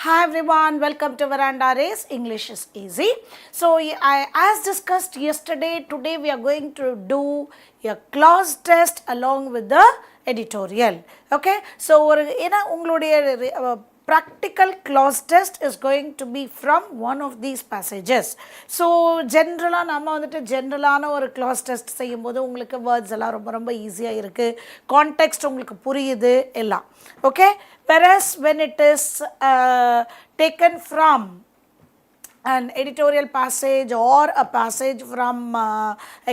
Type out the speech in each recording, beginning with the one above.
Hi everyone, welcome to Veranda Race. English is easy. So, as discussed yesterday, today we are going to do a clause test along with the editorial. Okay, so practical clause test is going to be from one of these passages. So, generally, நம்ம வந்துட்டு ஜென்ரலான ஒரு clause test செய்யும்போது உங்களுக்கு words எல்லாம் ரொம்ப ஈஸியா இருக்கு. Context உங்களுக்கு புரியுது எல்லாம். Okay, whereas when it is taken from an editorial passage or a passage from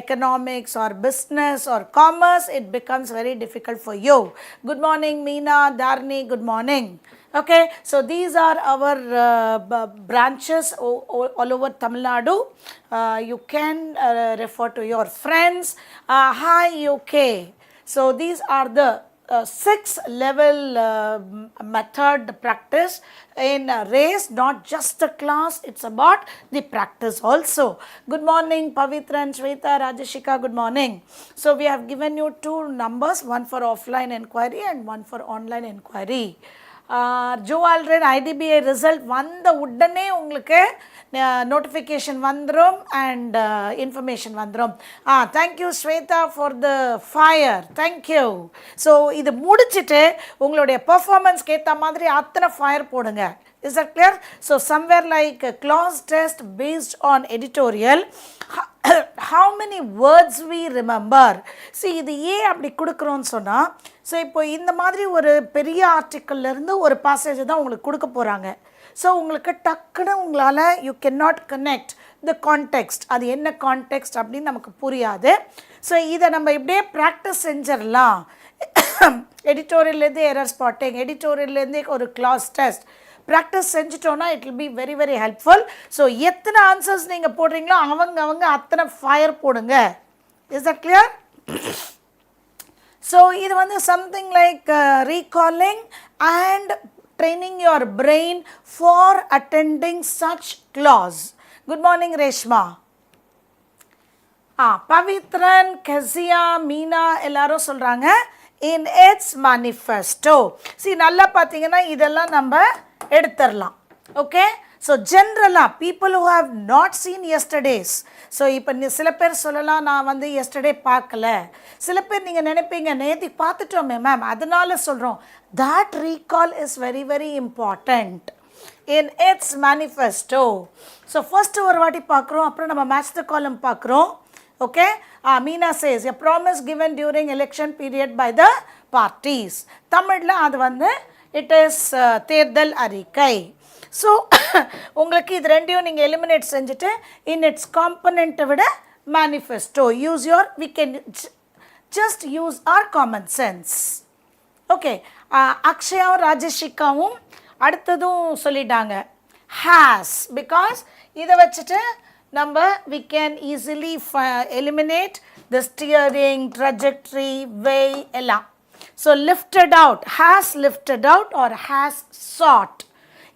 economics or business or commerce, it becomes very difficult for you. Good morning, Meena, Dharni, good morning. Okay, so these are our branches all over Tamil Nadu. You can refer to your friends. Hi, UK. So these are the 6-level method practice in race, not just the class, it's about the practice also. Good morning, Pavitra and Shweta, Rajashika, good morning. So we have given you 2 numbers, one for offline inquiry and one for online inquiry. Geopolitical IDBI result வந்த உடனே உங்களுக்கு notification வந்துரும் and information வந்துரும். Thank you Shweta for the fire. Thank you. So இது முடிச்சிட்டு உங்களுடைய performance கேத்த மாதிரி அத்தனை fire போடுங்க. Is that clear? So somewhere like a clause test based on editorial, how many words we remember? See, இது ஏன் அப்படி கொடுக்குறோன்னு சொன்னா, ஸோ இப்போ இந்த மாதிரி ஒரு பெரிய ஆர்டிக்கல்ல இருந்து ஒரு பேசேஜ் தான் உங்களுக்கு கொடுக்க போகிறாங்க. ஸோ உங்களுக்கு டக்குன்னு உங்களால் you can not connect the context, அது என்ன கான்டெக்ஸ்ட் அப்படின்னு நமக்கு புரியாது. ஸோ இதை நம்ம இப்படியே ப்ராக்டிஸ் செஞ்சிடலாம். எடிட்டோரியல்லேருந்து எரர் ஸ்பாட்டிங், எடிட்டோரியல்லேருந்து ஒரு கிளாஸ் டெஸ்ட் ப்ராக்டிஸ் செஞ்சுட்டோன்னா it will be very very helpful. So எத்தனை ஆன்சர்ஸ் நீங்கள் போடுறீங்களோ அவங்க அத்தனை ஃபயர் போடுங்க. Is that clear? So, இது வந்து something like recalling and training your brain for attending such clause. Good morning, Reshma. Pavitran, Kezia, Meena எல்லாரும் சொல்றாங்க in its manifesto. See, நல்லா பார்த்தீங்கன்னா இதெல்லாம் நம்ம எடுத்துடலாம். Okay? So, generally, people who have not seen yesterday's, so இப்போ சில பேர் சொல்லலாம் நான் வந்து yesterday பார்க்கல, சில பேர் நீங்கள் நினைப்பீங்க நேத்தி பார்த்துட்டோமே மேம் அதனால சொல்கிறோம். that recall is very very important in its manifesto. so first ஒரு வாட்டி பார்க்குறோம், அப்புறம் நம்ம match the column பார்க்குறோம். okay, Meena says a promise given during election period by the parties. தமிழில் அது வந்து it is தேர்தல் அறிக்கை. ஸோ உங்களுக்கு இது ரெண்டையும் நீங்கள் எலிமினேட் செஞ்சுட்டு இன் இட்ஸ் காம்பனண்ட்டை விட manifesto use your we can just use our common sense. Okay, அக்ஷயாவும் ராஜஷிகாவும் அடுத்ததும் சொல்லிட்டாங்க ஹேஸ், பிகாஸ் இதை வச்சுட்டு நம்ம we can easily eliminate the steering, trajectory, way எல்லாம். So lifted out, has lifted out or has shot,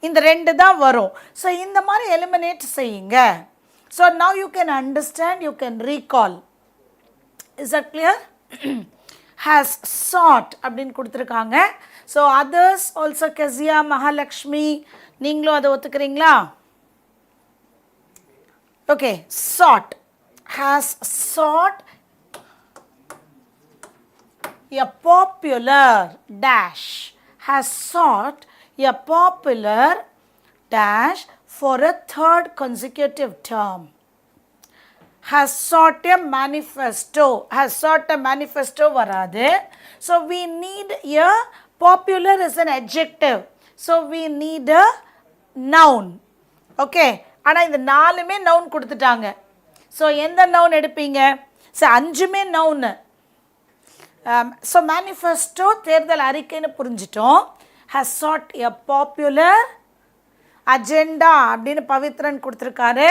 இந்த ரெண்டு தான் வரும். ஸோ இந்த மாதிரி எலிமினேட் செய்யுங்க. So now you can understand, you can recall. Is that clear? Has shot அப்படின்னு கொடுத்துருக்காங்க. So others also Kezia, Mahalakshmi, நீங்களும் அதை ஒத்துக்கிறீங்களா? Okay, shot, has shot a popular dash, has sought a popular dash for a third consecutive term, has sought a manifesto, has sought a manifesto varadu. So we need a popular is an adjective, so we need a noun. okay, ஆனா இந்த நாலுமே noun கொடுத்துட்டாங்க. So எந்த noun எடுப்பீங்க? So 5மே நவுன்னு. So manifesto தேர்தல் அறிக்கைன்னு புரிஞ்சிட்டோம். has sought a popular agenda அப்படின்னு பவித்ரன் கொடுத்துருக்காரு,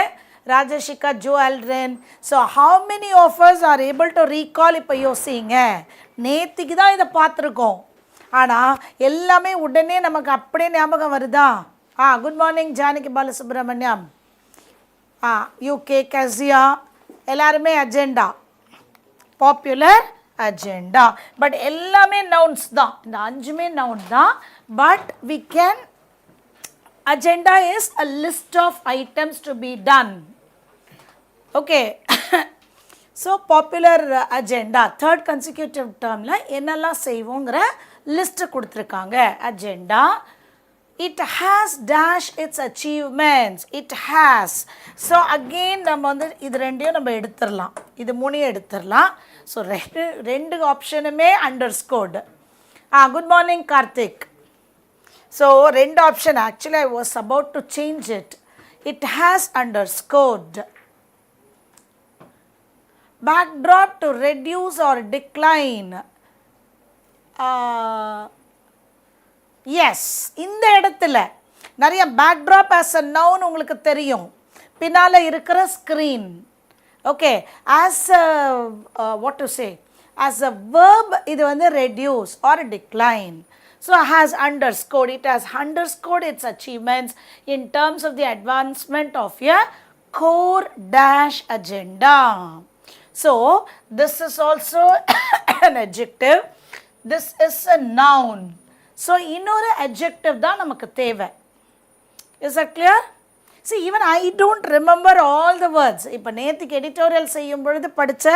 ராஜஷிகா, ஜோல்ட்ரன். So how many of us are able to recall? இப்போ யோசிங்க, நேத்திக்கு தான் இதை பார்த்துருக்கோம், ஆனால் எல்லாமே உடனே நமக்கு அப்படியே ஞாபகம் வருதா? Good morning Janaki Balasubramaniam, UK, Kezia, எல்லாருமே அஜெண்டா, பாப்புலர் agenda, but எல்லாமே nouns தான், இந்த 5மே noun தான். but we can Agenda is a list of items to be done. Okay. So popular agenda third consecutive termல என்னெல்லாம் செய்வோங்கிற லிஸ்ட் கொடுத்துருக்காங்க. Agenda, it has dash its achievements, it has. So again நம்ம வந்து இது ரெண்டையும் நம்ம எடுத்துடலாம், இது மூணையும் எடுத்துடலாம். ஸோ ரெண்டு ஆப்ஷனுமே underscored. Good morning Karthik. So ரெண்டு option actually I was about to change it. It has underscored. Backdrop to reduce or decline. Yes, இந்த இடத்துல நிறைய backdrop as a noun உங்களுக்கு தெரியும், பின்னால இருக்கிற screen. Okay, as a, what to say, as a verb இது வந்து reduce or decline. So has underscored, it has underscored its achievements in terms of the advancement of a core dash agenda. So this is also an adjective, this is a noun. So இன்னொரு adjective தான் நமக்கு தேவை. Is that clear? See, even I don't remember all the words. இப்போ நேற்றுக்கு editorial செய்யும் பொழுது படித்த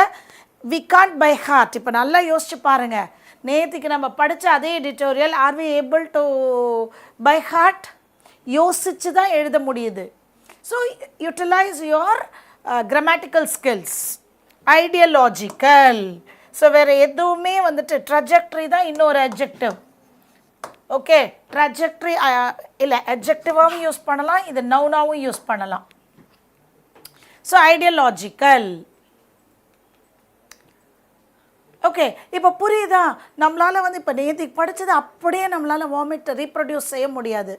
we can't by heart. இப்போ நல்லா யோசிச்சு பாருங்க, நேற்றுக்கு நம்ம படித்த அதே editorial are we able to by heart? யோசிச்சு தான் எழுத முடியுது. So utilize your grammatical skills. Ideological. So வேறு எதுவுமே வந்துட்டு trajectory தான் இன்னொரு adjective. ஓகே, trajectory இல்லை adjectiveாகவும் யூஸ் பண்ணலாம், இது நவுனாகவும் யூஸ் பண்ணலாம். So ideological. ஓகே, இப்போ புரியுதா? நம்மளால் வந்து இப்போ நேற்றுக்கு படித்தது அப்படியே நம்மளால் வாமிட் ரீப்ரொடியூஸ் செய்ய முடியாது.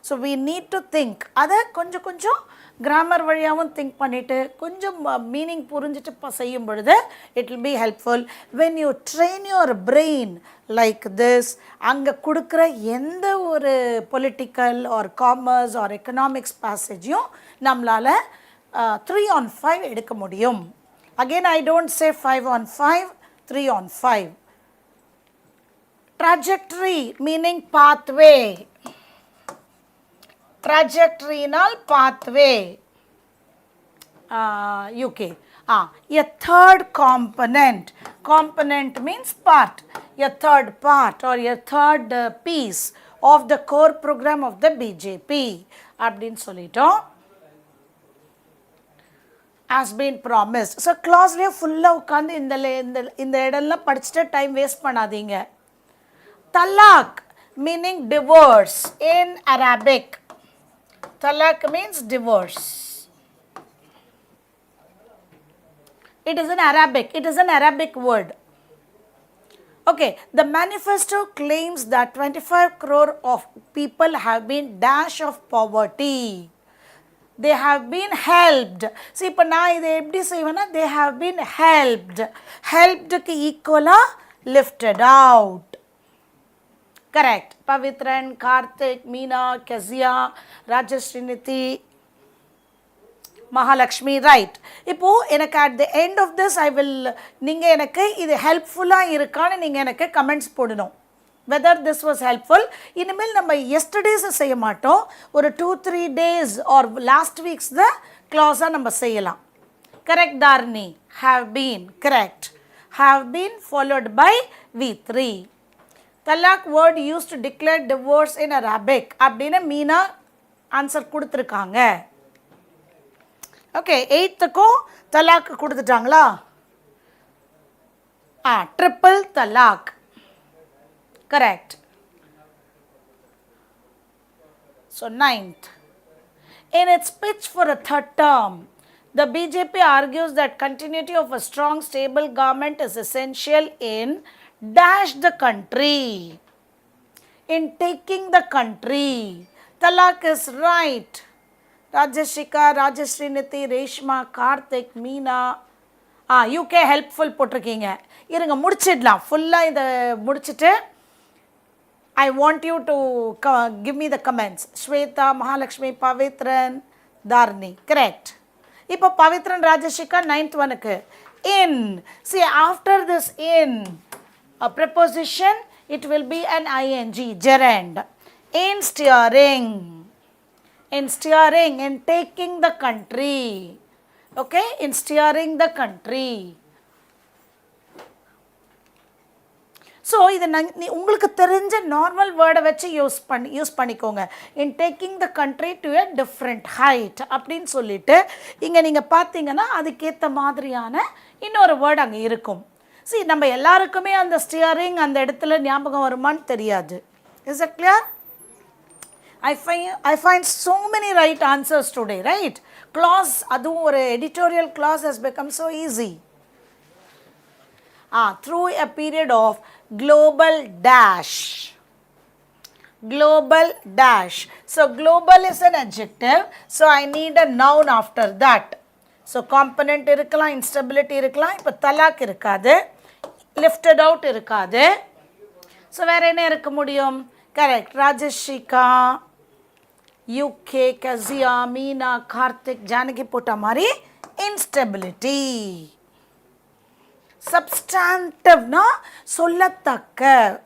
So we need to think. அதை கொஞ்சம் கொஞ்சம் கிராமர் வழியாகவும் திங்க் பண்ணிவிட்டு கொஞ்சம் மீனிங் புரிஞ்சுட்டு செய்யும் பொழுது it will be helpful. When you train your brain like this, அங்கே கொடுக்குற எந்த ஒரு political or commerce or economics பேசேஜையும் நம்மளால் 3 on 5 எடுக்க முடியும். Again I don't say 5 on 5, 3 on 5. Trajectory meaning pathway. Trajectory-னால் pathway. UK. A third component. Component means part. A third part or a third piece of the core program of the BJP. அப்படின்னு சொல்லிட்டோம். Has been promised. So clause-லேயே ஃபுல்லாக உட்காந்து இந்த இடம்லாம் படிச்சுட்டு time waste பண்ணாதீங்க. Talaq meaning divorce in Arabic. Talaq means divorce. It is in Arabic. It is an Arabic word. Okay, the manifesto claims that 25 crore of people have been dash of poverty. They have been helped. See, இப்போ நான் இதை எப்படி செய்வேன்னா, they have been helped. Helpedக்கு equal-ஆ lifted out. Correct. Pavitran, Karthik, Meena, Kezia, Rajasriniti, Mahalakshmi, right. இப்போ எனக்கு at the end of this I will, நீங்கள் எனக்கு இது ஹெல்ப்ஃபுல்லாக இருக்கான்னு நீங்கள் எனக்கு கமெண்ட்ஸ் போடணும். whether this was helpful. இனிமேல் நம்ம yesterday's செய்ய மாட்டோம், ஒரு 2-3 days or last week's the clause நம்ம செய்யலாம். Correct Dharni? Have been. Correct. Have been followed by V3. Talaq word used to declare divorce in Arabic. அப்படின்னு மீனா ஆன்சர் கொடுத்துருக்காங்க. ஓகே, 8த்துக்கும் தலாக் கொடுத்துட்டாங்களா? Triple talaq. Correct. So 9th. In its pitch for a third term, the BJP argues that continuity of a strong, stable government is essential in dash the country. In taking the country. Talaq is right. Rajashika, Rajasriniti, Reshma, Karthik, Meena. UK helpful போட்டிருக்கீங்க. இருங்க முடிச்சிடலாம், ஃபுல்லாக இதை முடிச்சுட்டு I want you to give me the comments. Shweta, Mahalakshmi, Pavitran, Dharni. Correct. இப்போ Pavithran ராஜஷிகா 9th ஒனுக்கு. In. See, after this in, a preposition, it will be an ing, gerund. In steering. in steering, in taking the country. Okay, in steering the country. So இதை உங்களுக்கு தெரிஞ்ச normal வேர்டை வச்சு use பண்ணிக்கோங்க. In taking the country to a different height அப்படின்னு சொல்லிட்டு இங்கே நீங்கள் பார்த்தீங்கன்னா அதுக்கேற்ற மாதிரியான இன்னொரு வேர்டு அங்கே இருக்கும். சரி, நம்ம எல்லாருக்குமே அந்த ஸ்டியரிங் அந்த இடத்துல ஞாபகம் வருமானு தெரியாது. Is it clear? I find so many right answers today, right? Cloze, அதுவும் ஒரு editorial clause has become so easy. Through a period of global dash. Global dash. So global is an adjective. So I need a noun after that. So component இருக்கலாம், instability இருக்கலாம். இப்போ talaq இருக்காது, lifted out இருக்காது. So வேற என்ன இருக்க முடியும்? Correct. Rajashika, UK, Kazia, Meena, Karthik, Janaki போட்ட மாதிரி instability. சப்ஸ்டான்டிவ்னா சொல்லத்தக்க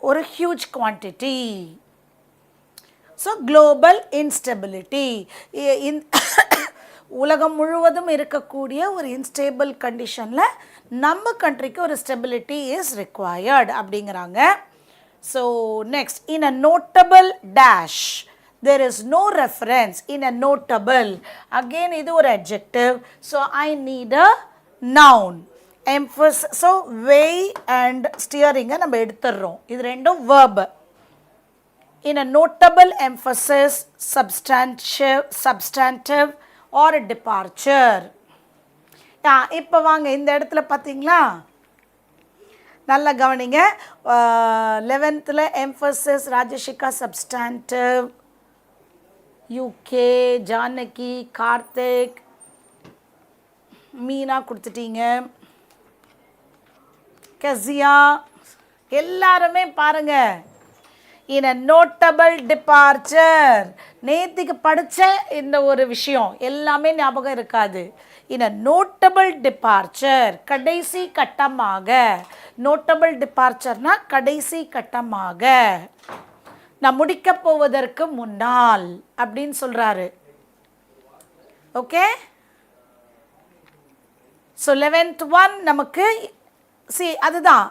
ஒரு huge quantity. So global instability, உலகம் முழுவதும் இருக்கக்கூடிய ஒரு இன்ஸ்டேபிள் கண்டிஷனில் நம்ம கண்ட்ரிக்கு ஒரு ஸ்டெபிலிட்டி இஸ் ரிக்வயர்டு அப்படிங்கிறாங்க. So next, in a notable dash there is no reference. in a notable, again இது ஒரு adjective. so I need a noun. emphasis, so weigh and steering நம்ம எடுத்துறோம், இது ரெண்டும் verb. in a notable emphasis, substantive or a departure. இப்போ வாங்க இந்த இடத்துல பார்த்தீங்களா, நல்லா கவனிங்க. 11th emphasis ராஜஷிகா substantive, UK Janaki, Karthik, Meena கொடுத்துட்டீங்க, கசியா, எல்லாருமே பாருங்க இன் அ நோட்டபிள் டிபார்ச்சர். நேத்திக்கு படித்த இந்த ஒரு விஷயம் எல்லாமே ஞாபகம் இருக்காது. இன் அ நோட்டபிள் டிபார்ச்சர், கடைசி கட்டமாக. நோட்டபிள் டிபார்ச்சர்னா கடைசி கட்டமாக, நான் முடிக்க போவதற்கு முன்னால் அப்படின்னு சொல்றாரு. ஓகே, ஸோ 11th one நமக்கு அதுதான்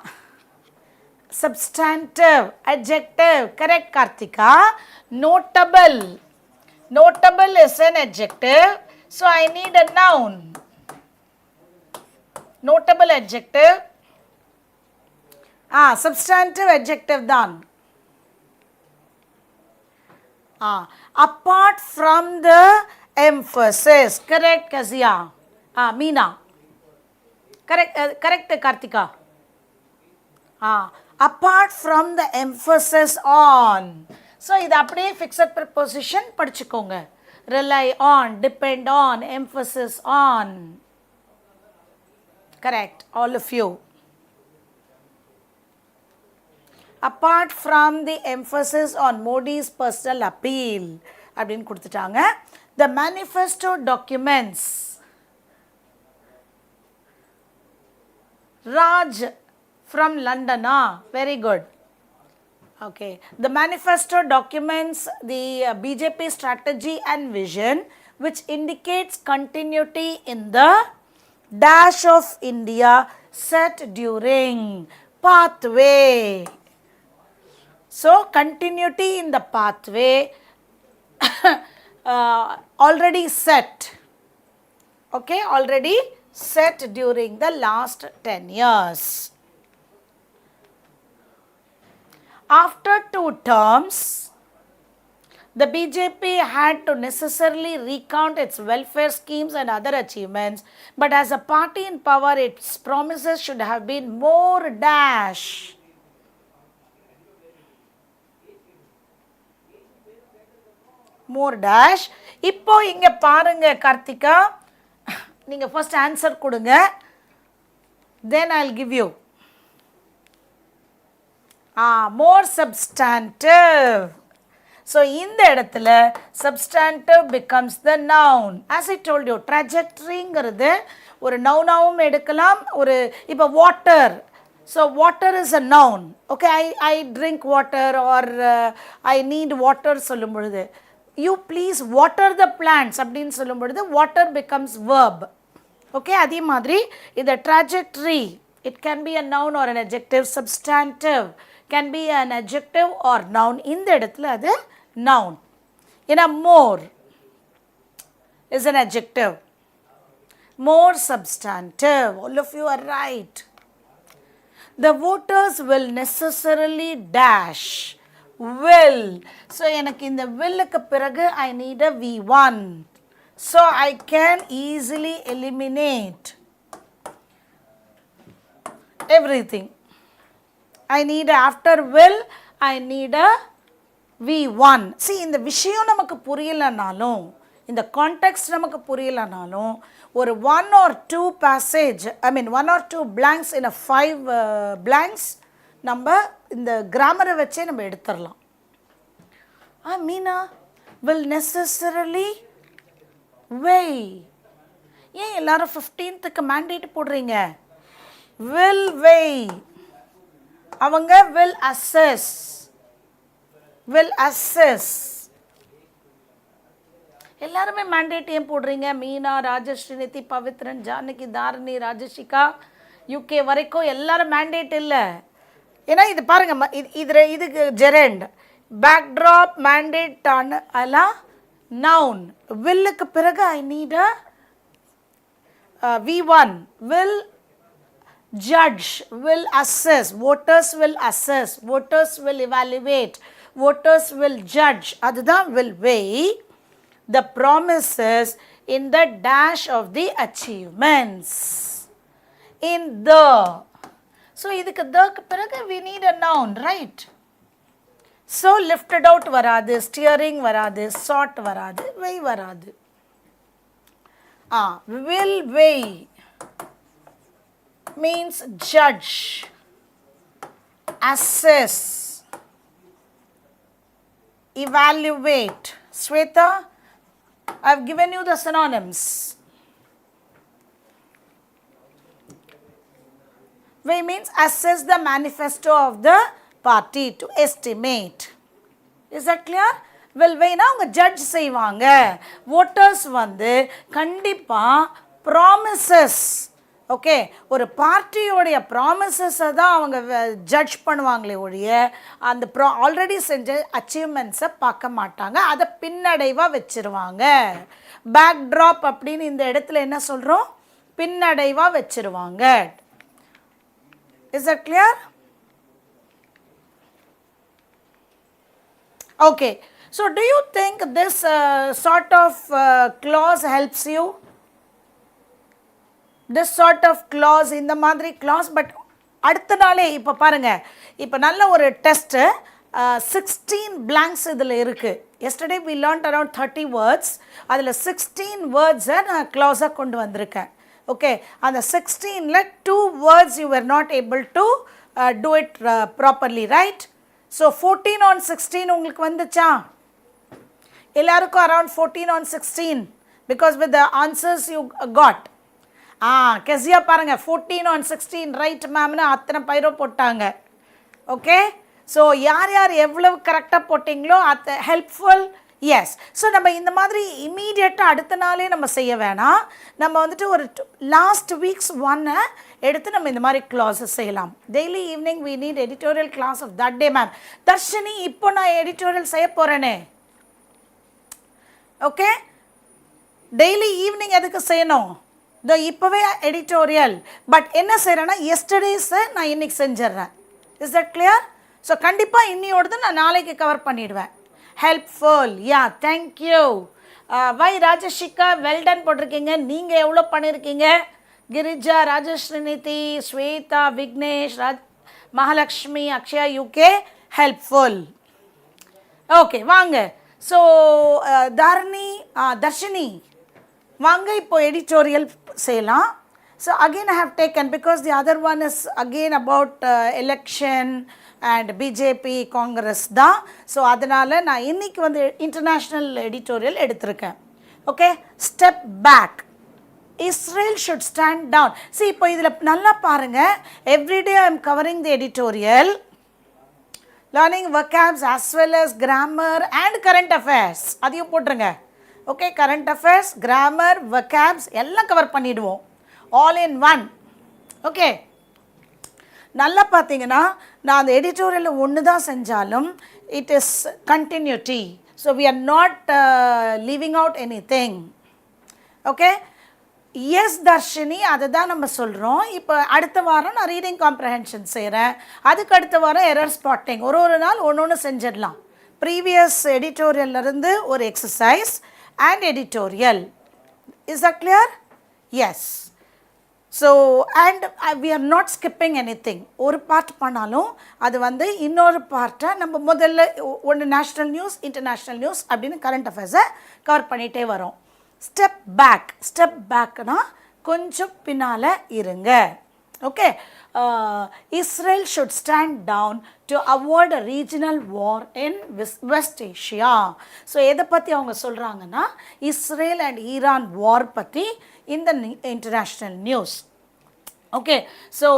substantive, adjective. correct Karthika. notable, notable is an adjective, so I need a noun. notable adjective, substantive adjective தான். apart from the emphasis. correct Kazia. Meena, correct Karthika. apart from the emphasis on. so இது அப்படியே fixed preposition படிச்சுக்கோங்க. rely on, depend on, emphasis on. correct all of you. apart from the emphasis on Modi's personal appeal அப்படின்னு கொடுத்துட்டாங்க. the manifesto documents. Raj from London, very good. Okay, the manifesto documents the BJP strategy and vision which indicates continuity in the dash of India set during pathway. So continuity in the pathway already set. Okay, already set during the last 10 years. After 2 terms, the BJP had to necessarily recount its welfare schemes and other achievements, but as a party in power, its promises should have been more dash. More dash. இப்போ இங்க பாருங்க கார்த்திகா, நீங்க first answer கொடுங்க, then I'll give you. more substantive. so இந்த இடத்துல substantive becomes the noun. as I told you, trajectoryங்கிறது ஒரு நவுனாவும் எடுக்கலாம். ஒரு இப்போ water, so water is a noun. okay, I drink water or I need water சொல்லும் பொழுது you please water the plants அப்படின்னு சொல்லும் பொழுது வாட்டர் பிகம்ஸ் verb. ஓகே, அதே மாதிரி இந்த trajectory, it can be a noun or an adjective. Substantive can be an adjective or noun. இந்த இடத்துல அது noun. ஏன்னா more is an adjective. More substantive. All of you are right. The voters will necessarily dash. Will. So எனக்கு இந்த willக்கு பிறகு I need a V1. So I can easily eliminate everything. I need after will I need a V1. See, இந்த விஷயம் நமக்கு புரியலனாலும், இந்த context நமக்கு புரியலனாலும், ஒரு 1 or 2 passage, I mean 1 or 2 blanks in a 5 blanks நம்ம இந்த கிராமரை வச்சே நம்ம எடுத்துடலாம். Meena will necessarily weigh. ஏன் எல்லாரும் 15th mandate போடுறீங்க? will weigh. அவங்க will assess. will assess. எல்லாருமே mandate ஏன் போடுறீங்க? மீனா, ராஜஸ்ரீநிதி, பவித்ரன், ஜானகி, தாரணி, ராஜஷிகா, யூகே வரைக்கும் எல்லாரும் mandate இல்லை. ஏன்னா இது பாருங்க, இதுக்கு ஜெரண்ட் பேக்ட்ராப் mandate ஆன எல்லாம் noun. willக்கு பிறகு I need a V1. will judge, will assess, voters will assess, voters will evaluate, voters will judge. அதுதான் will weigh the promises in the dash of the achievements. In the. So இதுக்கு the பிறகு we need a noun, right? So lifted out வராது, steering வராது, sought வராது, weigh வராது. Will weigh means judge, assess, evaluate. Sweta, I have given you the synonyms. Weigh means assess the manifesto of the party, to estimate. Is that clear? will weigh na அவங்க judge செய்வாங்க. voters வந்து கண்டிப்பா promises, okay, ஒரு பார்ட்டியோடைய ப்ராமிசஸை தான் அவங்க judge பண்ணுவாங்களே ஒழிய அந்த ஆல்ரெடி செஞ்ச அச்சீவ்மெண்ட்ஸை பார்க்க மாட்டாங்க. அதை பின்னடைவாக வச்சுருவாங்க. பேக்ட்ராப் அப்படின்னு இந்த இடத்துல என்ன சொல்கிறோம்? பின்னடைவாக வச்சுருவாங்க. Is that clear? Okay, so do you think this sort of clause helps you? This sort of clause, இந்த மாதிரி clause, பட் அடுத்த நாளே இப்போ பாருங்கள், இப்போ நல்ல ஒரு டெஸ்ட்டு 16 blanks இதில் இருக்குது. yesterday we learned around 30 words. அதில் 16 words-ஐ நான் clause-ஆ கொண்டு வந்திருக்கேன். ஓகே, அந்த 16ல 2 words you were not able to do it properly, right? So 14 on 16 உங்களுக்கு வந்துச்சா? எல்லாருக்கும் around 14 on 16 because with the answers you got. Kezia பாருங்கள், 14 on 16 ரைட் மேம்னு அத்தனை பைரோ போட்டாங்க. ஓகே, ஸோ யார் யார் எவ்வளவு கரெக்டாக போட்டிங்களோ அது ஹெல்ப்ஃபுல். எஸ், ஸோ நம்ம இந்த மாதிரி இமீடியட்டாக அடுத்த நாளே நம்ம செய்ய வேணாம். நம்ம வந்துட்டு ஒரு லாஸ்ட் வீக்ஸ் ஒன்னை எடுத்து நம்ம இந்த மாதிரி கிளாஸஸ் செய்யலாம். Daily evening we need editorial class of that day ma'am. Darshini, இப்போ நான் எடிட்டோரியல் செய்ய போகிறேனே. ஓகே, டெய்லி ஈவினிங் எதுக்கு செய்யணும்? இப்போவே எடிட்டோரியல், பட் என்ன செய்கிறேன்னா எஸ்டர்டேஸை நான் இன்றைக்கி செஞ்சிட்றேன். Is that clear? ஸோ கண்டிப்பாக இன்னியோடது நான் நாளைக்கு கவர் பண்ணிவிடுவேன். ஹெல்ப்ஃபுல். Yeah, thank you. வை ராஜஷிகா, வெல்டன் போட்டிருக்கீங்க. நீங்கள் எவ்வளோ பண்ணியிருக்கீங்க? Girija, Rajashrinidhi, Swetha, Vignesh, Mahalakshmi, Akshaya, UK, helpful. Okay, வாங்க. ஸோ தாரணி, தர்ஷினி வாங்க, இப்போ எடிட்டோரியல் செய்யலாம். So again I have taken because the other one is again about election and BJP Congress தான். ஸோ அதனால் நான் இன்றைக்கி வந்து இன்டர்நேஷ்னல் எடிட்டோரியல் எடுத்திருக்கேன். Okay, step back, Israel should stand down. See, இப்போ இதில் நல்லா பாருங்கள், everyday I am covering the editorial. Learning vocabs as well as grammar and current affairs. அதையும் போட்டுருங்க. Okay, current affairs, grammar, vocabs எல்லாம் கவர் பண்ணிடுவோம், all in one. Okay, நல்லா பார்த்தீங்கன்னா நான் அந்த எடிட்டோரியலில் ஒன்று தான் செஞ்சாலும் it is continuity. So we are not leaving out anything. Okay, yes Darshini, அதை தான் நம்ம சொல்கிறோம். இப்போ அடுத்த வாரம் நான் ரீடிங் காம்ப்ரஹென்ஷன் செய்கிறேன், அதுக்கு அடுத்த வாரம் எரர் ஸ்பாட்டிங், ஒரு நாள் ஒன்று ஒன்று செஞ்சிடலாம். ப்ரீவியஸ் எடிட்டோரியல்லேருந்து ஒரு exercise and editorial. Is that clear? Yes. So and we are not skipping anything. ஒரு பார்ட் பண்ணாலும் அது வந்து இன்னொரு பார்ட்டை நம்ம முதல்ல ஒன்று நேஷ்னல் நியூஸ், இன்டர்நேஷ்னல் நியூஸ் அப்படின்னு கரண்ட் அஃபேர்ஸை கவர் பண்ணிகிட்டே வரோம். ஸ்டெப் பேக்னா கொஞ்சம் பின்னால் இருங்க. Okay, Israel should stand down to avoid a regional war in West Asia. So எதை பற்றி அவங்க சொல்கிறாங்கன்னா இஸ்ரேல் அண்ட் ஈரான் வார் பற்றி இந்த இன்டர்நேஷ்னல் நியூஸ். ஓகே, ஸோ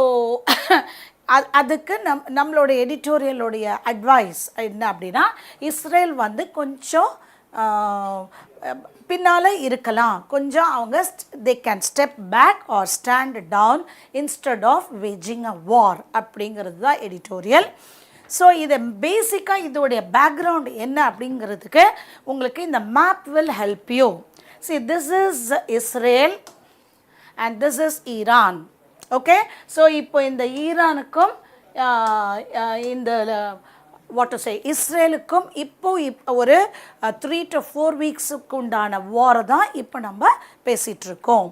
அதுக்கு நம்மளோட எடிட்டோரியலோடைய அட்வைஸ் என்ன அப்படின்னா, இஸ்ரேல் வந்து கொஞ்சம் பின்னால் இருக்கலாம், கொஞ்சம் அவங்க they can step back or stand down instead of waging a war அப்படிங்கிறது தான் எடிட்டோரியல். ஸோ இதை பேசிக்காக இதோடைய பேக்ரவுண்ட் என்ன அப்படிங்கிறதுக்கு உங்களுக்கு இந்த map will help you. See, this is Israel and this is Iran. Okay, so இப்போ இந்த ஈரானுக்கும் இந்த வாட் டு சே இஸ்ரேலுக்கும் இப்போ ஒரு 3 to 4 வீக்ஸுக்கு உண்டான வார் தான் இப்போ நம்ம பேசிகிட்ருக்கோம்.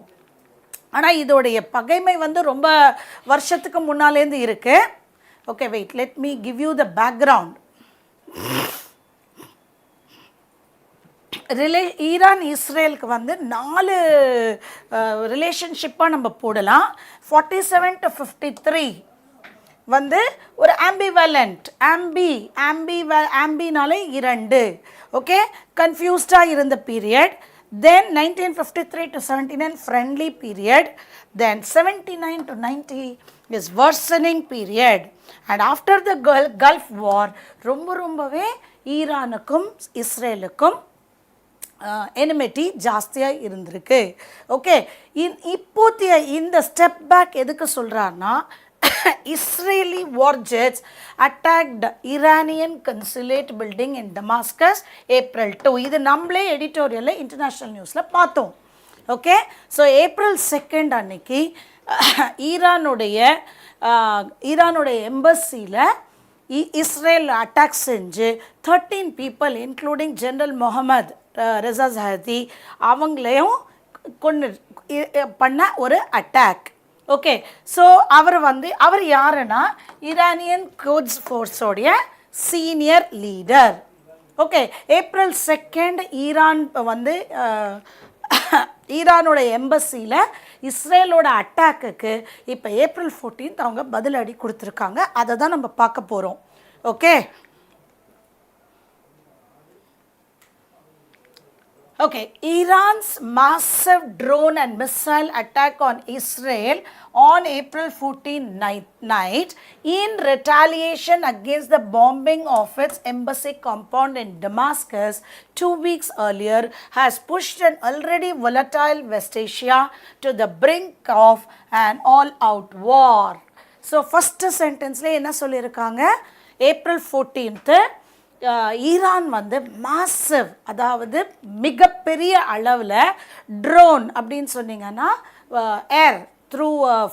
ஆனால் இதோடைய பகைமை வந்து ரொம்ப வருஷத்துக்கு முன்னாலேருந்து இருக்குது. Okay, wait, let me give you the background. Iran இஸ்ரேலுக்கு வந்து 4 ரிலேஷன்ஷிப்பாக நம்ம போடலாம். 47 to 53 வந்து ஒரு ஆம்பிவேலண்ட், ஆம்பினாலே 2. ஓகே, கன்ஃபியூஸ்டாக இருந்த period. Then 1953 to 79 friendly period. Then 79 to 90 is worsening period. And after the Gulf war ரொம்பவே ஈரானுக்கும் இஸ்ரேலுக்கும் எனிமிட்டி ஜாஸ்தியாக இருந்திருக்கு. ஓகே, இப்போதைய இந்த ஸ்டெப் பேக் எதுக்கு சொல்கிறாருன்னா, Israeli war jets attacked Iranian consulate building in Damascus April 2. இது நம்மளே எடிட்டோரியலில் இன்டர்நேஷ்னல் நியூஸில் பார்த்தோம். ஓகே, ஸோ ஏப்ரல் 2 அன்னைக்கு ஈரானுடைய எம்பசியில் இஸ்ரேல் அட்டாக் செஞ்சு 13 people including general Mohammad Reza Zahedi அவங்களையும் கொண்டு பண்ண ஒரு அட்டாக். ஓகே, ஸோ அவர் யாருன்னா ஈரானியன் குட்ஸ் ஃபோர்ஸோடைய senior leader. Okay, April 2 Iran வந்து ஈரானோட எம்பசியில் இஸ்ரேலோட அட்டாக்குக்கு இப்போ ஏப்ரல் 14 அவங்க பதிலடி கொடுத்துருக்காங்க. அதை தான் நம்ம பார்க்க போகிறோம். Okay, okay, Iran's massive drone and missile attack on Israel on April 14 night in retaliation against the bombing of its embassy compound in Damascus 2 weeks earlier has pushed an already volatile West Asia to the brink of an all-out war. So first sentence le enna sollirukanga, April 14th Iran வந்து massive, அதாவது மிகப்பெரிய அளவில் drone அப்படின்னு சொன்னீங்கன்னா ஏர் through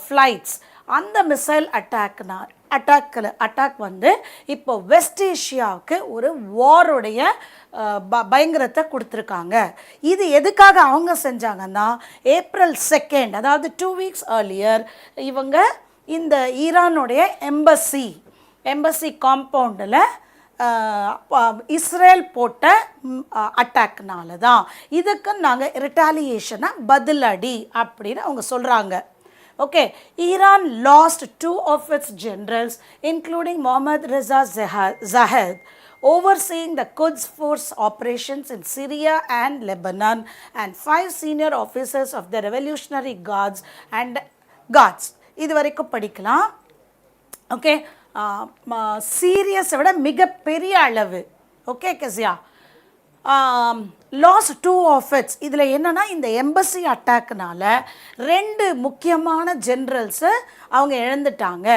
flights, அந்த missile attack வந்து இப்போ west ஏஷியாவுக்கு ஒரு வாரோடைய பயங்கரத்தை கொடுத்துருக்காங்க. இது எதுக்காக அவங்க செஞ்சாங்கன்னா, ஏப்ரல் 2 அதாவது 2 weeks earlier இவங்க இந்த ஈரானுடைய எம்பசி காம்பவுண்டில் இஸ்ரேல் போட்ட அட்டாக்னால தான். இதுக்கு நாங்கள் ரிட்டாலியேஷனாக பதிலடி அப்படின்னு அவங்க சொல்கிறாங்க. Okay, Iran last 2 of its generals including Mohammad Reza Zahed overseeing the Quds Force operations in Syria and Lebanon and 5 senior officers of the Revolutionary Guards. இது வரைக்கும் படிக்கலாம். ஓகே, சீரியஸை விட மிகப்பெரிய அளவு. Okay Kezia, loss 2 of its. இதில் என்னென்னா இந்த embassy அட்டாக்னால 2 முக்கியமான ஜென்ரல்ஸு அவங்க இழந்துட்டாங்க.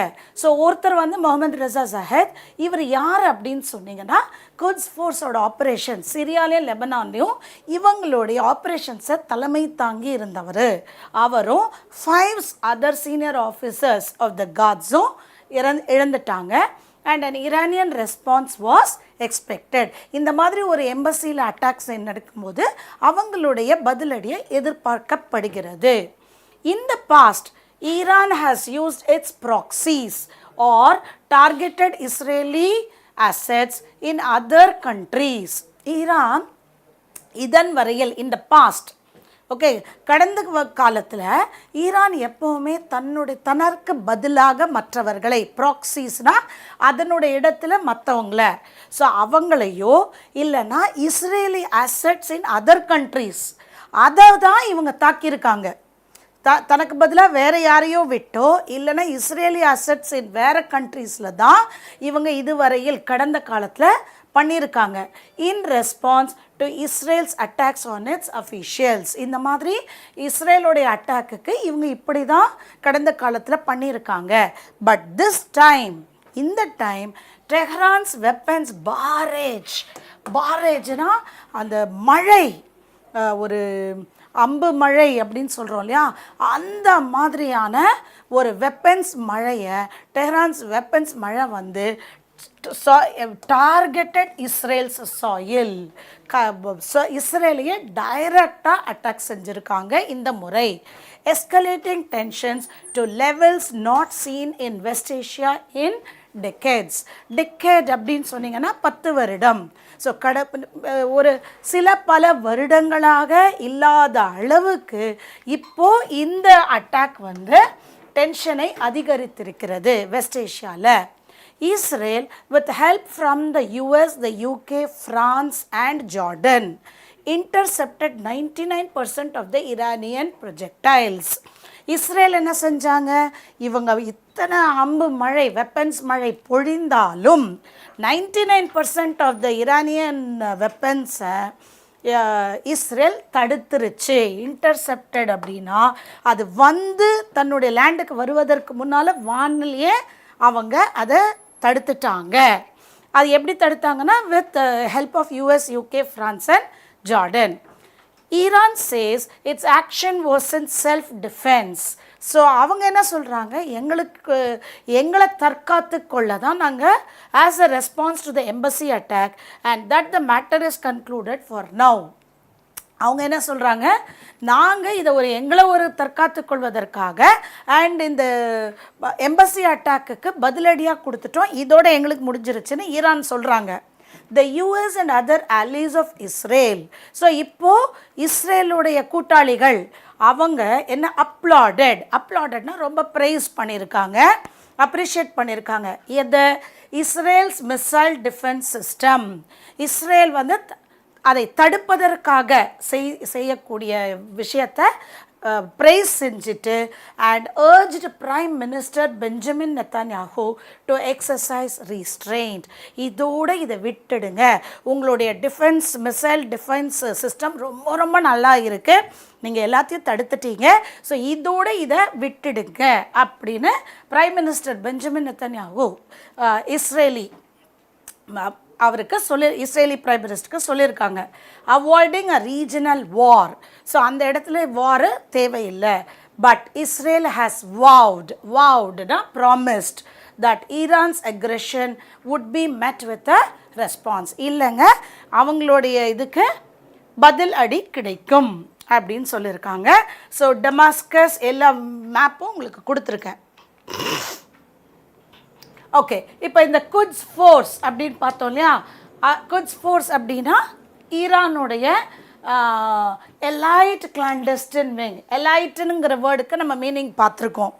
ஸோ ஒருத்தர் வந்து முகமது ரஸா ஜஹத். இவர் யார் அப்படின்னு சொன்னீங்கன்னா குட்ஸ் ஃபோர்ஸோட ஆப்ரேஷன் சிரியாலையும் லெபனான்லையும் இவங்களுடைய ஆப்ரேஷன்ஸை தலைமை தாங்கி இருந்தவர். அவரும் 5 other senior officers of the காட்ஸும் இழந்துட்டாங்க. And an Iranian response was expected. இந்த மாதிரி ஒரு எம்பசியில் அட்டாக்ஸ் நடக்கும்போது அவங்களுடைய பதிலடியை எதிர்பார்க்கப்படுகிறது. In the past, Iran has used its proxies or targeted Israeli assets in other countries. Iran இதன் வரையில் in the past, ஓகே, கடந்த காலத்தில் ஈரான் எப்போவுமே தனக்கு பதிலாக மற்றவர்களை, ப்ராக்சிஸ்னால் அதனுடைய இடத்துல மற்றவங்கள, ஸோ அவங்களையோ இல்லைன்னா Israeli assets in other countries அதை தான் இவங்க தாக்கியிருக்காங்க. தனக்கு பதிலாக வேறு யாரையோ விட்டோ இல்லைன்னா இஸ்ரேலி அசட்ஸ் இன் வேறு கண்ட்ரீஸில் தான் இவங்க இதுவரையில் கடந்த காலத்தில் பண்ணியிருக்காங்க. இன் response to Israel's attacks on it's officials. இந்த மாதிரி இஸ்ரேலோடைய அட்டாக்குக்கு இவங்க இப்படி தான் கடந்த காலத்தில் பண்ணியிருக்காங்க. பட் திஸ் டைம், இந்த டைம் டெஹ்ரான்ஸ் வெப்பன்ஸ் பாரேஜ்னா அந்த மழை, ஒரு அம்பு மழை அப்படின்னு சொல்கிறோம் இல்லையா, அந்த மாதிரியான ஒரு வெப்பன்ஸ் மழையை, டெஹ்ரான்ஸ் வெப்பன்ஸ் மழை வந்து டார்கெட்டட் இஸ்ரேல்ஸ் சாயில், இஸ்ரேலையே டைரக்டாக அட்டாக் செஞ்சுருக்காங்க இந்த முறை. Escalating tensions to levels not seen in West Asia in decades. Decade அப்படின்னு சொன்னீங்கன்னா 10 வருடம். ஸோ ஒரு பல வருடங்களாக இல்லாத அளவுக்கு இப்போது இந்த அட்டாக் வந்து டென்ஷனை அதிகரித்திருக்கிறது west ஏஷியாவில். Israel, with help from the US, the UK, France and Jordan, intercepted 99% of the Iranian projectiles. Israel என்ன செஞ்சாங்க, இவங்க இத்தனை அம்பு மழை, வெப்பன்ஸ் மழை பொழிந்தாலும் 99% of the Iranian வெப்பன்ஸை Israel தடுத்துருச்சு. Intercepted அப்படின்னா அது வந்து தன்னுடைய லேண்டுக்கு வருவதற்கு முன்னால் வானிலேயே அவங்க அதை தடுத்துட்டாங்க. அது எப்படி தடுத்தாங்கன்னா with help of US, UK, France and Jordan. Iran says its action was in self-defense. So அவங்க என்ன சொல்கிறாங்க, எங்களை தற்காத்து கொள்ள தான் நாங்கள் as a response to the embassy attack and that the matter is concluded for now. அவங்க என்ன சொல்கிறாங்க, நாங்கள் இதை எங்களை தற்காத்து கொள்வதற்காக அண்ட் இந்த எம்பசி அட்டாக்குக்கு பதிலடியாக கொடுத்துட்டோம், இதோட எங்களுக்கு முடிஞ்சிருச்சுன்னு ஈரான் சொல்கிறாங்க. த US and other allies of Israel. So இப்போது இஸ்ரேலுடைய கூட்டாளிகள் அவங்க என்ன அப்ளாடட்னா ரொம்ப ப்ரைஸ் பண்ணியிருக்காங்க, அப்ரிஷியேட் பண்ணியிருக்காங்க. எது, Israel's missile defence system. Israel வந்து அதை தடுப்பதற்காக செய்யக்கூடிய விஷயத்தை ப்ரைஸ் செஞ்சுட்டு and urged prime minister Benjamin Netanyahu to exercise restraint. இதோடு இதை விட்டுடுங்க, உங்களுடைய டிஃபென்ஸ் மிசைல் டிஃபென்ஸ் சிஸ்டம் ரொம்ப ரொம்ப நல்லா இருக்குது, நீங்கள் எல்லாத்தையும் தடுத்துட்டீங்க, ஸோ இதோடு இதை விட்டுடுங்க அப்படின்னு prime minister Benjamin Netanyahu Israeli அவருக்கு இஸ்ரேலி பிரைம் மினிஸ்டருக்கு சொல்லியிருக்காங்க. Avoiding a regional war. So அந்த இடத்துல வார் தேவையில்லை. பட் இஸ்ரேல் ஹேஸ் vowedனா promised that Iran's aggression would be met with a response. இல்லைங்க, அவங்களுடைய இதுக்கு பதில் அடி கிடைக்கும் அப்படின்னு சொல்லியிருக்காங்க. ஸோ டெமாஸ்கஸ் எல்லா மேப்பும் உங்களுக்கு கொடுத்துருக்கேன். ஓகே, இப்போ இந்த குட்ஸ் ஃபோர்ஸ் அப்படின்னு பார்த்தோம் இல்லையா, குட்ஸ் ஃபோர்ஸ் அப்படின்னா ஈரானுடைய எலைட் கிளாண்டஸ்டின் விங். எலைட்டுங்கிற வேர்டுக்கு நம்ம மீனிங் பார்த்துருக்கோம்.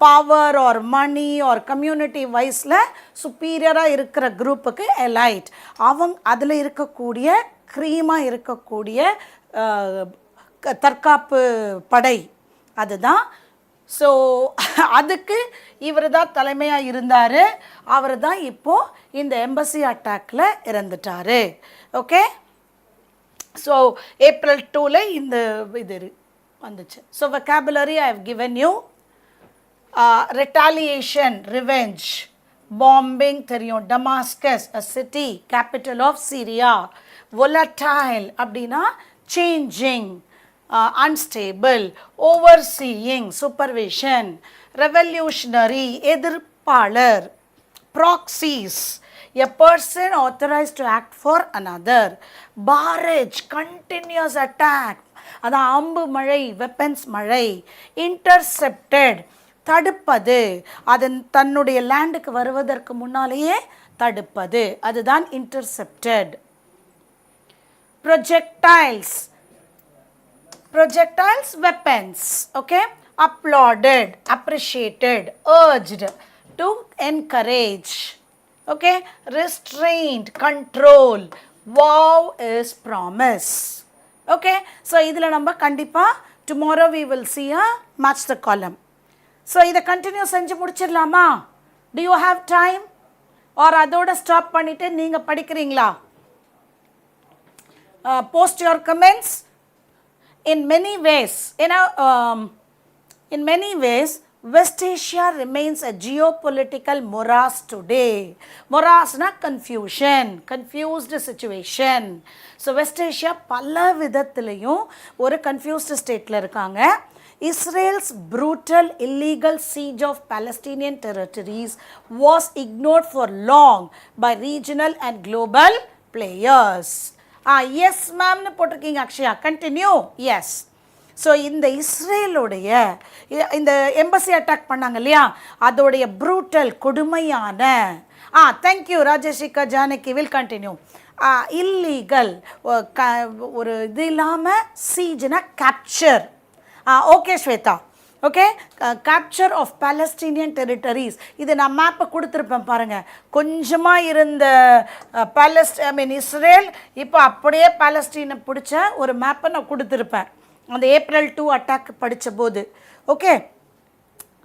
Power or money or community வைஸில் சுப்பீரியராக இருக்கிற குரூப்புக்கு எலைட். அதில் இருக்கக்கூடிய க்ரீமாக இருக்கக்கூடிய தற்காப்பு படை, அதுதான் ஸோ அதுக்கு இவர் தான் தலைமையாக இருந்தார். அவர் தான் இப்போது இந்த எம்பசி அட்டாக்கில் இறந்துட்டார். ஓகே, ஸோ April 2ல் இந்த இது வந்துச்சு. So vocabulary I have given you. retaliation, revenge, bombing தெரியும், Damascus, a city, capital of Syria. volatile அப்படின்னா changing, unstable, overseeing, supervision. revolutionary, எதிர்ப்பாளர், proxies, a person authorized to act for another. barrage, continuous attack, அதான் அம்பு மழை, weapons மழை. intercepted, தடுப்பது, அதன் தன்னுடைய லேண்டுக்கு வருவதற்கு முன்னாலேயே தடுப்பது, அதுதான் intercepted. projectiles, projectiles, weapons. okay, applauded, appreciated, urged, to encourage. okay, restrained, control. vow is promise. okay, so idhula namba kandipa tomorrow we will see a match the column. so இதை continue செஞ்சு முடிச்சிடலாமா? do you have time or அதோட stop பண்ணிட்டு நீங்க படிக்கிறீங்களா? post your comments. in many ways, in many ways West Asia remains a geopolitical morass today. morass na confusion, confused situation. so West Asia பல விதத்திலையும் ஒரு confused stateல இருக்காங்க. Israel's brutal illegal siege of Palestinian territories was ignored for long by regional and global players. yes ma'am னு போட்டிருக்கீங்க Akshaya. continue. yes. So இந்த இஸ்ரேலுடைய இந்த embassy attack பண்ணாங்க இல்லையா, அதோடைய ப்ரூட்டல் கொடுமையான thank you Rajeshika Janaki will continue. Illegal ஒரு இது இல்லாமல் சீஜ்னா capture. Okay Shweta. Okay, capture of Palestinian territories. இது நான் மேப்பை கொடுத்துருப்பேன் பாருங்கள். கொஞ்சமாக இருந்த இஸ்ரேல் இப்போ அப்படியே பாலஸ்டீனை பிடிச்ச ஒரு மேப்பை நான் கொடுத்துருப்பேன் அந்த April 2 அட்டாக் படித்த போது. ஓகே,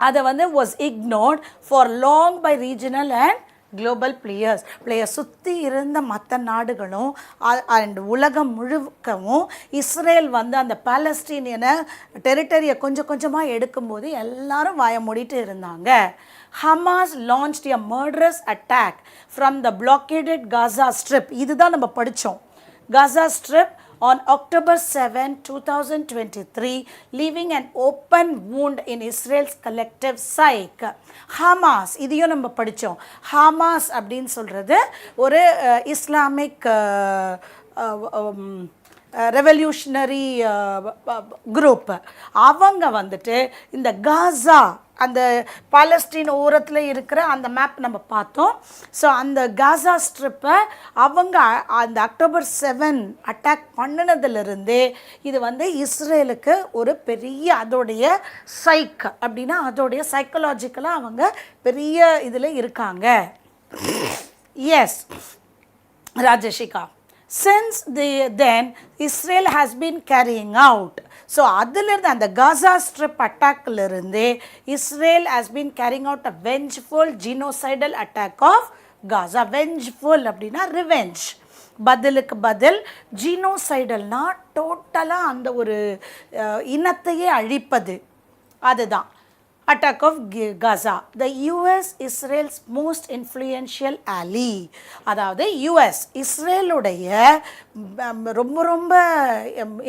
அதை was ignored for long by regional and global players. சுற்றி இருந்த மற்ற நாடுகளும் அண்ட் உலகம் முழுக்கவும் இஸ்ரேல் அந்த பாலஸ்டீனியனை டெரிட்டரியை கொஞ்சம் கொஞ்சமாக எடுக்கும்போது எல்லாரும் வாய மூடிட்டு இருந்தாங்க. Hamas launched a murderous attack from the blockaded Gaza Strip. இதுதான் நம்ம படித்தோம். Gaza Strip on October 7, 2023, leaving an open wound in Israel's collective psyche. Hamas, இதையும் நம்ம படித்தோம். Hamas அப்படின்னு சொல்கிறது ஒரு இஸ்லாமிக் ரெவல்யூஷனரி குரூப். அவங்க இந்த காசா அந்த பாலஸ்டீன் ஓரத்தில் இருக்கிற அந்த மேப் நம்ம பார்த்தோம். ஸோ அந்த காசா ஸ்ட்ரிப்பை அவங்க அந்த October 7 அட்டாக் பண்ணினதுலேருந்தே இது இஸ்ரேலுக்கு ஒரு பெரிய அதோடைய அப்படின்னா அதோடைய சைக்கலாஜிக்கலாக அவங்க பெரிய இதில் இருக்காங்க. Yes Rajeshika. Since then Israel has been carrying out. So அதிலிருந்து அந்த காசா ஸ்ட்ரிப் அட்டாக்லேருந்து Israel has been carrying out a vengeful genocidal attack of Gaza. Vengeful அப்படின்னா ரிவெஞ்ச், பதிலுக்கு பதில். ஜீனோசைடல்னா டோட்டலாக அந்த ஒரு இனத்தையே அழிப்பது, அதுதான் attack of Gaza. The US Israel's most influential ally. அதாவது US இஸ்ரேலுடைய ரொம்ப ரொம்ப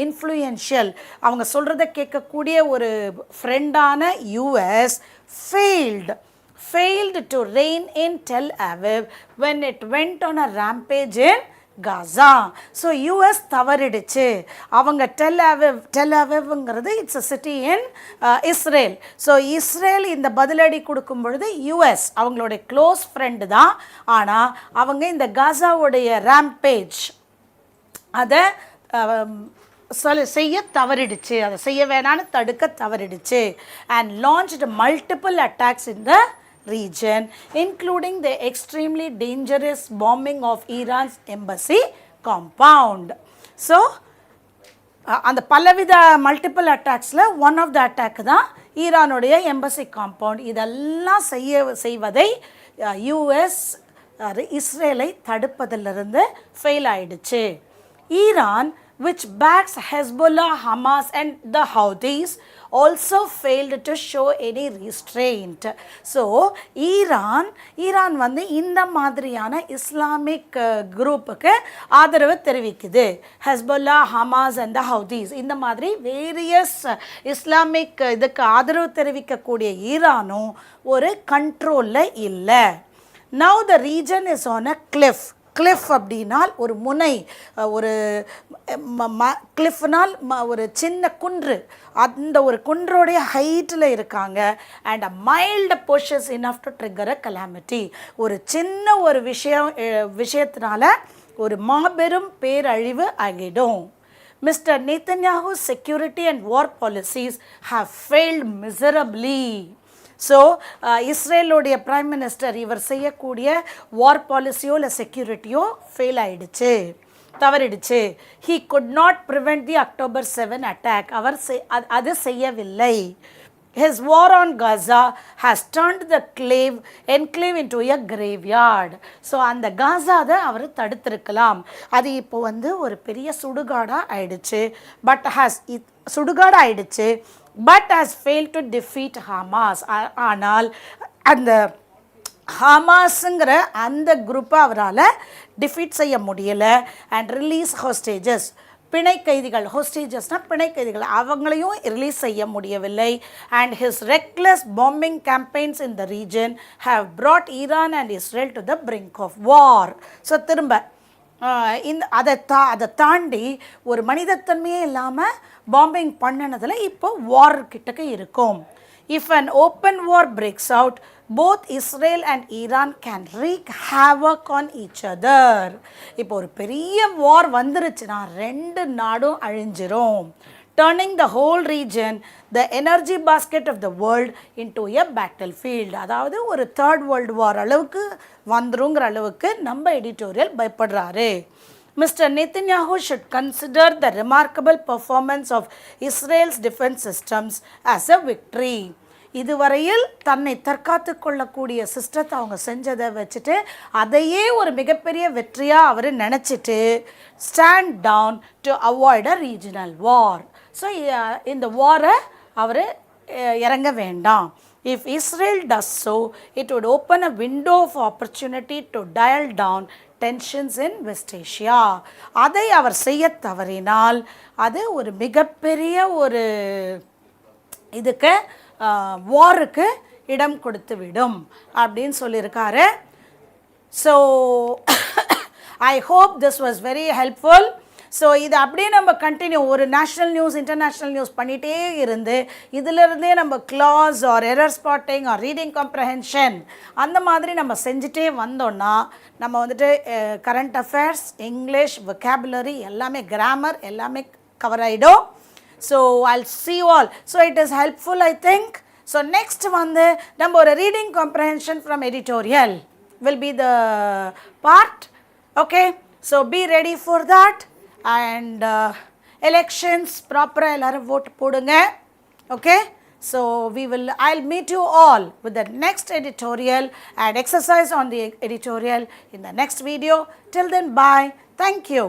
இன்ஃப்ளூயன்ஷியல், அவங்க சொல்கிறத கேட்கக்கூடிய ஒரு ஃப்ரெண்டான US failed to rein in Tel Aviv when it went on a rampage in Gaza. So US தவறிடுச்சு. அவங்க டெல் அவிவ்ங்கிறது it's a city in Israel. So Israel இந்த பதிலடி கொடுக்கும் பொழுது யூஎஸ் அவங்களுடைய க்ளோஸ் ஃப்ரெண்டு தான். ஆனால் அவங்க இந்த காசாவுடைய ரேம்பேஜ் அதை செய்ய தவறிடுச்சு, அதை செய்ய வேணான்னு தடுக்க தவறிடுச்சு. And launched multiple attacks in the region, including the extremely dangerous bombing of Iran's embassy compound. So அந்த பலவித மல்டிபிள் அட்டாக்ஸில் ஒன் ஆஃப் த அட்டாக் தான் ஈரானுடைய எம்பசி காம்பவுண்ட் இதெல்லாம் செய்வதை யூஎஸ் இஸ்ரேலை தடுப்பதிலிருந்து ஃபெயில் ஆயிடுச்சு. Iran which backs Hezbollah, Hamas and the Houthis also failed to show any restraint. So Iran வந்து இந்த மாதிரியான இஸ்லாமிக் குரூப்புக்கு ஆதரவு தெரிவிக்குது. Hezbollah, Hamas and the Houthis இந்த மாதிரி வேரியஸ் இஸ்லாமிக் இதுக்கு ஆதரவு தெரிவிக்கக்கூடிய ஈரானும் ஒரு கண்ட்ரோலில் இல்லை. Now the region is on a cliff. Cliff அப்படின்னால் ஒரு முனை, ஒரு கிளிஃப்னால் ஒரு சின்ன குன்று, அந்த ஒரு குன்றோடைய ஹைட்டில் இருக்காங்க. And a mild push is enough to trigger a calamity. ஒரு சின்ன ஒரு விஷயத்தினால ஒரு மாபெரும் பேரழிவு ஆகிடும். மிஸ்டர் நேத்தன்யாஹூ's security and war policies have failed miserably. So இஸ்ரேலுடைய பிரைம் மினிஸ்டர் இவர் செய்யக்கூடிய வார் பாலிசியோ இல்லை செக்யூரிட்டியோ ஃபெயில் ஆயிடுச்சு, தவறிடுச்சு. He could not prevent the October 7 attack. அவர் அது செய்யவில்லை. His war on Gaza has turned the enclave into a graveyard. So அந்த காசாவை அவர் தடுத்திருக்கலாம். அது இப்போ வந்து ஒரு பெரிய சுடுகாடாக ஆயிடுச்சு. But has failed to defeat Hamas. ஆனால் அந்த ஹமாஸுங்கிற அந்த குரூப்பை அவரால் டிஃபீட் செய்ய முடியலை. அண்ட் ரிலீஸ் ஹோஸ்டேஜஸ், பிணை கைதிகள், ஹோஸ்டேஜஸ்னால் பிணை கைதிகள், அவங்களையும் ரிலீஸ் செய்ய முடியவில்லை. And his reckless bombing campaigns in the region have brought Iran and Israel to the brink of war. So திரும்ப அதை தாண்டி ஒரு மனிதத்தன்மையே இல்லாமல் பாம்பிங் பண்ணினதில் இப்போ வார் கிட்டக்க இருக்கும். If an open war breaks out, both Israel and Iran can wreak havoc on each other. இப்போ ஒரு பெரிய வார் வந்துருச்சுன்னா ரெண்டு நாடும் அழிஞ்சிரும். Turning the whole region, the energy basket of the world, into a battlefield. அதாவது ஒரு தேர்ட் வேர்ல்டு வார் அளவுக்கு வந்துருங்கிற அளவுக்கு நம்ம editorial பயப்படுறாரு. Mr. Netanyahu should consider the remarkable performance of Israel's defense systems as a victory. இதுவரையில் தன்னை தற்காத்து கொள்ளக்கூடிய சிஸ்டத்தை அவங்க செஞ்சதை வச்சுட்டு அதையே ஒரு மிகப்பெரிய வெற்றியாக அவர் நினச்சிட்டு stand down to avoid a regional war. So இந்த வாரை அவர் இறங்க வேண்டாம். If Israel does so, it would open a window of opportunity to dial down tensions in West Asia. அதை அவர் செய்ய தவறினால் அது ஒரு மிகப்பெரிய ஒரு இதுக்கு வாருக்கு இடம் கொடுத்து விடும் அப்படின்னு சொல்லியிருக்காரு. So I hope this was very helpful. So இது அப்படியே நம்ம கண்டினியூ ஒரு நேஷ்னல் நியூஸ் இன்டர்நேஷ்னல் நியூஸ் பண்ணிகிட்டே இருந்து இதிலிருந்தே நம்ம class or error spotting or reading comprehension அந்த மாதிரி நம்ம செஞ்சுட்டே வந்தோன்னா நம்ம வந்துட்டு கரண்ட் அஃபேர்ஸ், இங்கிலீஷ், vocabulary எல்லாமே, கிராமர் எல்லாமே கவர் ஆகிடும். ஸோ I'll see you all. So it is helpful, I think. So next வந்து நம்ம ஒரு reading comprehension from editorial will be the part. Okay, so be ready for that. And elections proper எல்லாரும் vote போடுங்க. Okay, so I'll meet you all with the next editorial and exercise on the editorial in the next video. Till then, bye. Thank you.